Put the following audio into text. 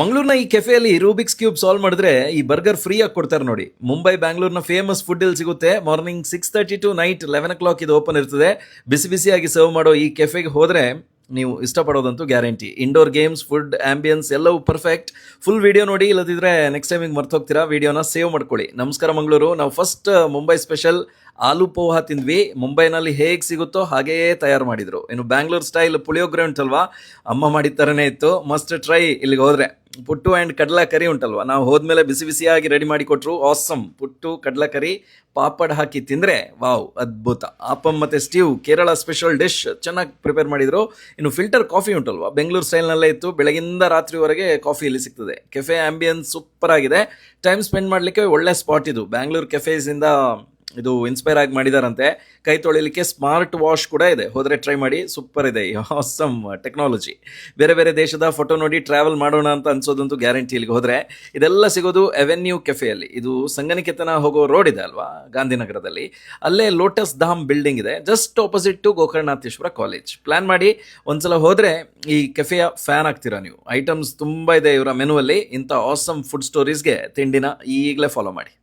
ಮಂಗಳೂರಿನ ಈ ಕೆಫೆಯಲ್ಲಿ Rubik's cube solve ಮಾಡಿದ್ರೆ ಈ ಬರ್ಗರ್ ಫ್ರೀ ಆಗಿ ಕೊಡ್ತಾರೆ ನೋಡಿ. ಮುಂಬೈ ಬ್ಯಾಂಗ್ಳೂರ್ನ ಫೇಮಸ್ ಫುಡ್ ಇಲ್ಲಿ ಸಿಗುತ್ತೆ. ಮಾರ್ನಿಂಗ್ 6:30 ಟು ನೈಟ್ 11 ಇದು ಓಪನ್ ಇರ್ತದೆ. ಬಿಸಿ ಬಿಸಿಯಾಗಿ ಸರ್ವ್ ಮಾಡೋ ಈ ಕೆಫೆಗೆ ಹೋದ್ರೆ ನೀವು ಇಷ್ಟಪಡೋದಂತೂ guarantee. Indoor games, food, ambience ಎಲ್ಲವೂ ಪರ್ಫೆಕ್ಟ್. ಫುಲ್ ವಿಡಿಯೋ ನೋಡಿ, ಇಲ್ಲದಿದ್ರೆ ನೆಕ್ಸ್ಟ್ ಟೈಮಿಗೆ ಮರ್ತು ಹೋಗ್ತೀರಾ. ವಿಡಿಯೋನ ಸೇವ್ ಮಾಡ್ಕೊಳ್ಳಿ. ನಮಸ್ಕಾರ ಮಂಗಳೂರು. ನಾವು ಫಸ್ಟ್ ಮುಂಬೈ ಸ್ಪೆಷಲ್ ಆಲೂ ಪೋಹ ತಿಂದ್ವಿ. ಮುಂಬೈನಲ್ಲಿ ಹೇಗೆ ಸಿಗುತ್ತೋ ಹಾಗೆಯೇ ತಯಾರು ಮಾಡಿದ್ರು. ಇನ್ನು ಬ್ಯಾಂಗ್ಳೂರ್ ಸ್ಟೈಲ್ ಪುಳಿಯೋಗರೆ ಉಂಟಲ್ವಾ, ಅಮ್ಮ ಮಾಡಿದ ಥರನೇ ಇತ್ತು. Must try. ಇಲ್ಲಿಗೆ ಹೋದ್ರೆ ಪುಟ್ಟು ಆ್ಯಂಡ್ ಕಡಲ ಕರಿ ಉಂಟಲ್ವಾ, ನಾವು ಹೋದ್ಮೇಲೆ ಬಿಸಿ ಬಿಸಿಯಾಗಿ ರೆಡಿ ಮಾಡಿ ಕೊಟ್ಟರು. ಆಸಮ್. ಪುಟ್ಟು, ಕಡಲ ಕರಿ, ಪಾಪಡ್ ಹಾಕಿ ತಿಂದರೆ ವಾವ್, ಅದ್ಭುತ. ಆಪಮ್ ಮತ್ತು ಸ್ಟೀವ್, ಕೇರಳ ಸ್ಪೆಷಲ್ ಡಿಶ್, ಚೆನ್ನಾಗಿ ಪ್ರಿಪೇರ್ ಮಾಡಿದರು. ಇನ್ನು ಫಿಲ್ಟರ್ ಕಾಫಿ ಉಂಟಲ್ವಾ, ಬೆಂಗಳೂರು ಸ್ಟೈಲ್ನಲ್ಲೇ ಇತ್ತು. ಬೆಳಗಿಂದ ರಾತ್ರಿವರೆಗೆ ಕಾಫಿ ಇಲ್ಲಿ ಸಿಗ್ತದೆ. ಕೆಫೆ ಆಂಬಿಯನ್ಸ್ ಸೂಪರ್ ಆಗಿದೆ. ಟೈಮ್ ಸ್ಪೆಂಡ್ ಮಾಡಲಿಕ್ಕೆ ಒಳ್ಳೆ ಸ್ಪಾಟ್ ಇದು. ಬ್ಯಾಂಗ್ಳೂರ್ ಕೆಫೇಸಿಂದ ಇದು ಇನ್ಸ್ಪೈರ್ ಆಗಿ ಮಾಡಿದಾರಂತೆ. ಕೈ ತೊಳಿಲಿಕ್ಕೆ ಸ್ಮಾರ್ಟ್ ವಾಶ್ ಕೂಡ ಇದೆ. ಹೋದರೆ ಟ್ರೈ ಮಾಡಿ, ಸೂಪರ್ ಇದೆ. Awesome technology. ಬೇರೆ ಬೇರೆ ದೇಶದ ಫೋಟೋ ನೋಡಿ ಟ್ರಾವೆಲ್ ಮಾಡೋಣ ಅಂತ ಅನ್ಸೋದಂತೂ ಗ್ಯಾರಂಟಿ. ಇಲ್ಲಿಗೆ ಹೋದರೆ ಇದೆಲ್ಲ ಸಿಗೋದು ಅವೆನ್ಯೂ ಕೆಫೆಯಲ್ಲಿ. ಇದು ಸಂಗನಿಕೇತನ ಹೋಗೋ ರೋಡ್ ಇದೆ ಅಲ್ವಾ, ಗಾಂಧಿನಗರದಲ್ಲಿ. ಅಲ್ಲೇ ಲೋಟಸ್ ಧಾಮ್ ಬಿಲ್ಡಿಂಗ್ ಇದೆ, just opposite to Gokarnanatheshwara college. Plan ಮಾಡಿ ಒಂದ್ಸಲ ಹೋದರೆ ಈ ಕೆಫೆಯ ಫ್ಯಾನ್ ಆಗ್ತೀರಾ ನೀವು. ಐಟಮ್ಸ್ ತುಂಬ ಇದೆ ಇವರ ಮೆನುವಲ್ಲಿ. ಇಂಥ ಆಸಮ್ ಫುಡ್ ಸ್ಟೋರೀಸ್ಗೆ ತಿಂಡಿನ ಈಗಲೇ ಫಾಲೋ ಮಾಡಿ.